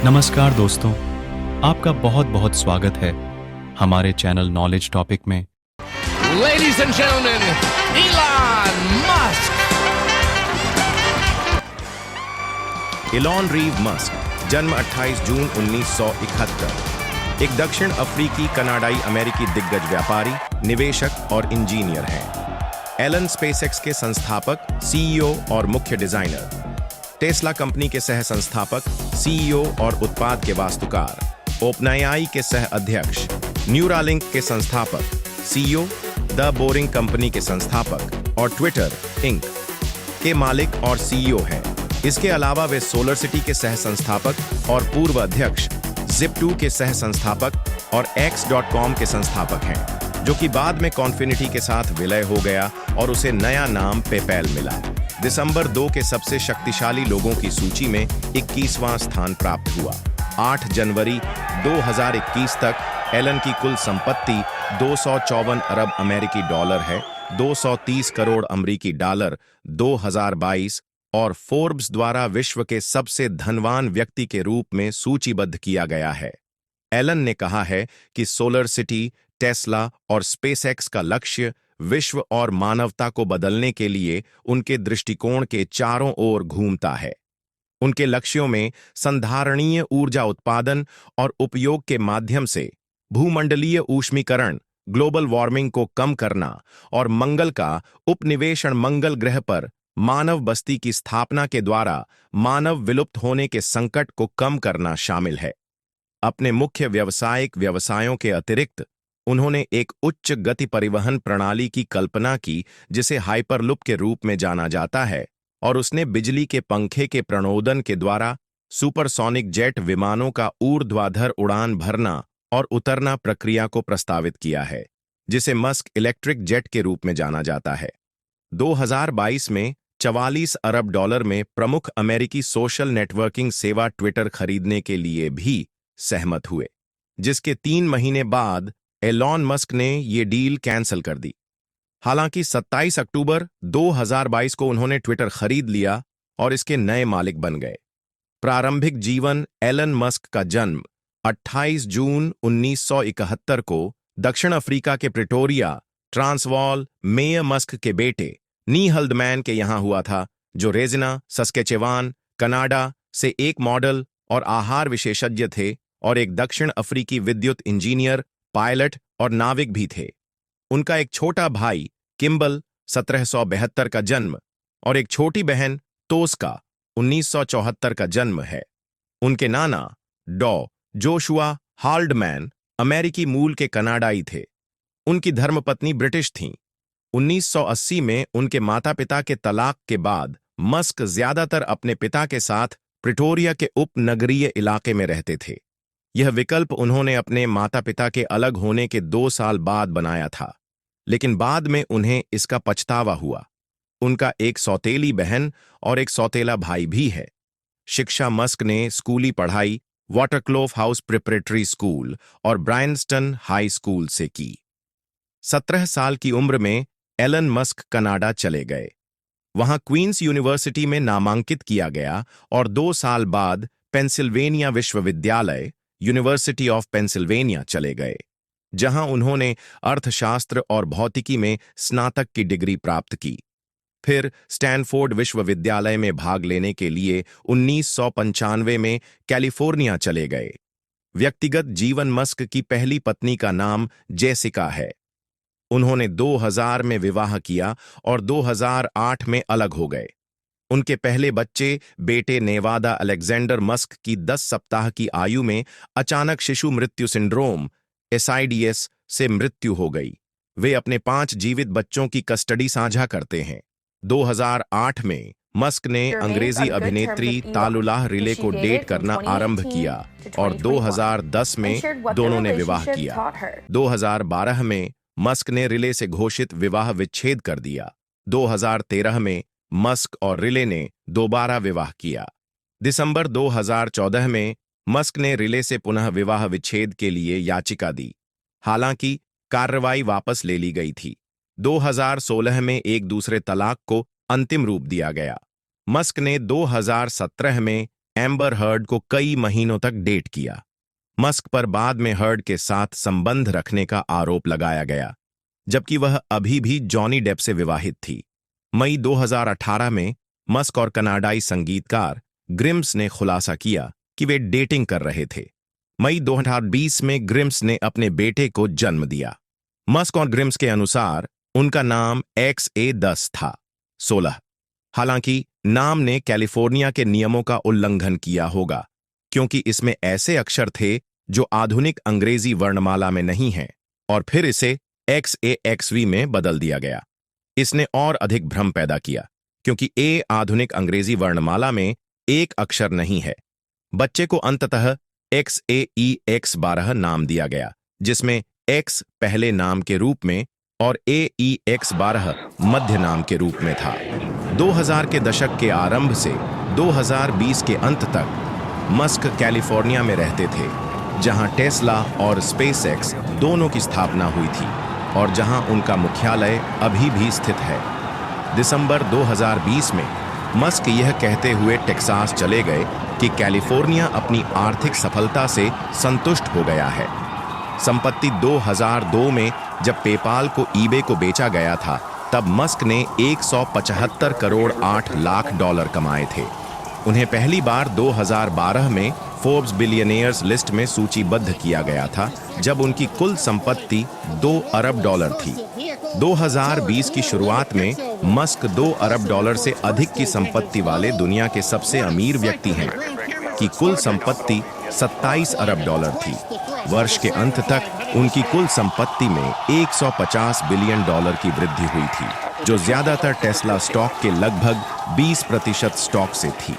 नमस्कार दोस्तों, आपका बहुत बहुत स्वागत है हमारे चैनल नॉलेज टॉपिक में। Ladies and gentlemen, Elon Musk. Elon रीव Musk, जन्म 28 जून 1971, एक दक्षिण अफ्रीकी कनाडाई अमेरिकी दिग्गज व्यापारी, निवेशक और इंजीनियर हैं। एलन स्पेसएक्स के संस्थापक, सीईओ और मुख्य डिजाइनर, टेस्ला कंपनी के सह संस्थापक, सीईओ और उत्पाद के वास्तुकार, ओपनएआई के सह अध्यक्ष, न्यूरालिंक के संस्थापक, सीईओ, द बोरिंग कंपनी के संस्थापक और ट्विटर इंक के मालिक और सीईओ हैं। इसके अलावा वे सोलर सिटी के सह संस्थापक और पूर्व अध्यक्ष, Zip2 के सह संस्थापक और X.com के संस्थापक हैं, जो कि बाद में कॉन्फिनिटी के साथ विलय हो गया और उसे नया नाम पेपैल मिला। दिसंबर 2 के सबसे शक्तिशाली लोगों की सूची में 21वां स्थान प्राप्त हुआ। 8 जनवरी 2021 तक एलन की कुल संपत्ति 254 अरब अमेरिकी डॉलर है, 230 करोड़ अमेरिकी डॉलर 2022 और फोर्ब्स द्वारा विश्व के सबसे धनवान व्यक्ति के रूप में सूचीबद्ध किया गया है। एलन ने कहा है कि सोलर सिटी, टेस्ला और स्पेसएक्स का लक्ष्य विश्व और मानवता को बदलने के लिए उनके दृष्टिकोण के चारों ओर घूमता है। उनके लक्ष्यों में संधारणीय ऊर्जा उत्पादन और उपयोग के माध्यम से भूमंडलीय ऊष्मीकरण, ग्लोबल वार्मिंग को कम करना और मंगल का उपनिवेशन मंगल ग्रह पर मानव बस्ती की स्थापना के द्वारा मानव विलुप्त होने के संकट को कम करना शामिल है। अपने मुख्य व्यावसायिक व्यवसायों के अतिरिक्त उन्होंने एक उच्च गति परिवहन प्रणाली की कल्पना की जिसे हाइपरलूप के रूप में जाना जाता है, और उसने बिजली के पंखे के प्रणोदन के द्वारा सुपरसोनिक जेट विमानों का ऊर्ध्वाधर उड़ान भरना और उतरना प्रक्रिया को प्रस्तावित किया है, जिसे मस्क इलेक्ट्रिक जेट के रूप में जाना जाता है। 2022 में 44 अरब डॉलर में प्रमुख अमेरिकी सोशल नेटवर्किंग सेवा ट्विटर खरीदने के लिए भी सहमत हुए, जिसके 3 महीने बाद एलॉन मस्क ने ये डील कैंसिल कर दी। हालांकि 27 अक्टूबर 2022 को उन्होंने ट्विटर खरीद लिया और इसके नए मालिक बन गए। प्रारंभिक जीवन। एलन मस्क का जन्म 28 जून 1971 को दक्षिण अफ्रीका के प्रिटोरिया, ट्रांसवाल, मेयर मस्क के बेटे नी हल्डमैन के यहां हुआ था, जो रेजिना, सस्केचेवान, कनाडा से एक मॉडल और आहार विशेषज्ञ थे और एक दक्षिण अफ्रीकी विद्युत इंजीनियर, पायलट और नाविक भी थे। उनका एक छोटा भाई किम्बल 1772 का जन्म और एक छोटी बहन तोस्का 1974 का जन्म है। उनके नाना डॉ जोशुआ हाल्डमैन अमेरिकी मूल के कनाडाई थे। उनकी धर्मपत्नी ब्रिटिश थीं। 1980 में उनके माता पिता के तलाक के बाद मस्क ज्यादातर अपने पिता के साथ प्रिटोरिया के उपनगरीय इलाके में रहते थे। यह विकल्प उन्होंने अपने माता पिता के अलग होने के 2 साल बाद बनाया था, लेकिन बाद में उन्हें इसका पछतावा हुआ। उनका एक सौतेली बहन और एक सौतेला भाई भी है। शिक्षा मस्क ने स्कूली पढ़ाई वाटरक्लोफ हाउस प्रिपरेटरी स्कूल और ब्रायनस्टन हाई स्कूल से की। 17 साल की उम्र में एलन मस्क कनाडा चले गए। वहां क्वींस यूनिवर्सिटी में नामांकित किया गया और 2 साल बाद पेंसिल्वेनिया विश्वविद्यालय, यूनिवर्सिटी ऑफ पेंसिल्वेनिया चले गए, जहां उन्होंने अर्थशास्त्र और भौतिकी में स्नातक की डिग्री प्राप्त की। फिर स्टैनफोर्ड विश्वविद्यालय में भाग लेने के लिए 1995 में कैलिफोर्निया चले गए। व्यक्तिगत जीवन। मस्क की पहली पत्नी का नाम जेसिका है। उन्होंने 2000 में विवाह किया और 2008 में अलग हो गए। उनके पहले बच्चे बेटे नेवादा अलेक्जेंडर मस्क की 10 सप्ताह की आयु में अचानक शिशु मृत्यु सिंड्रोम (SIDS) से मृत्यु हो गई। वे अपने 5 जीवित बच्चों की कस्टडी साझा करते हैं। 2008 में मस्क ने अंग्रेजी अभिनेत्री तालुलाह रिले को डेट करना आरंभ किया और 2010 में दोनों ने विवाह किया। 2012 में मस्क ने रिले से घोषित विवाह विच्छेद कर दिया। 2013 में मस्क और रिले ने दोबारा विवाह किया। दिसंबर 2014 में मस्क ने रिले से पुनः विवाह विच्छेद के लिए याचिका दी। हालांकि कार्रवाई वापस ले ली गई थी। 2016 में एक दूसरे तलाक को अंतिम रूप दिया गया। मस्क ने 2017 में एम्बर हर्ड को कई महीनों तक डेट किया। मस्क पर बाद में हर्ड के साथ संबंध रखने का आरोप लगाया गया, जबकि वह अभी भी जॉनी डेप से विवाहित थी। मई 2018 में मस्क और कनाडाई संगीतकार ग्रिम्स ने खुलासा किया कि वे डेटिंग कर रहे थे। मई 2020 में ग्रिम्स ने अपने बेटे को जन्म दिया। मस्क और ग्रिम्स के अनुसार उनका नाम XA10 था, 16। हालांकि नाम ने कैलिफोर्निया के नियमों का उल्लंघन किया होगा, क्योंकि इसमें ऐसे अक्षर थे जो आधुनिक अंग्रेजी वर्णमाला में नहीं हैं, और फिर इसे XAXV में बदल दिया गया। इसने और अधिक भ्रम पैदा किया, क्योंकि A आधुनिक अंग्रेजी वर्णमाला में एक अक्षर नहीं है। बच्चे को अंततः XAEX12 नाम दिया गया, जिसमें X पहले नाम के रूप में और AEX12 मध्य नाम के रूप में था। 2000 के दशक के आरंभ से 2020 के अंत तक मस्क कैलिफोर्निया में रहते थे, जहां टेस्ला और स्पेसएक्स दोनों की स्थापना हुई थी और जहां उनका मुख्यालय अभी भी स्थित है। दिसंबर 2020 में मस्क यह कहते हुए टेक्सास चले गए कि कैलिफोर्निया अपनी आर्थिक सफलता से संतुष्ट हो गया है। संपत्ति 2002 में जब पेपाल को ईबे को बेचा गया था, तब मस्क ने 175 करोड़ 8 लाख डॉलर कमाए थे। उन्हें पहली बार 2012 में फोर्ब्स बिलियनियर्स लिस्ट में सूचीबद्ध किया गया था, जब उनकी कुल संपत्ति 2 अरब डॉलर थी। 2020 की शुरुआत में मस्क 2 अरब डॉलर से अधिक की संपत्ति वाले दुनिया के सबसे अमीर व्यक्ति हैं, की कुल संपत्ति 27 अरब डॉलर थी। वर्ष के अंत तक उनकी कुल संपत्ति में 150 बिलियन डॉलर की वृद्धि हुई थी, जो ज्यादातर टेस्ला स्टॉक के लगभग 20% स्टॉक से थी।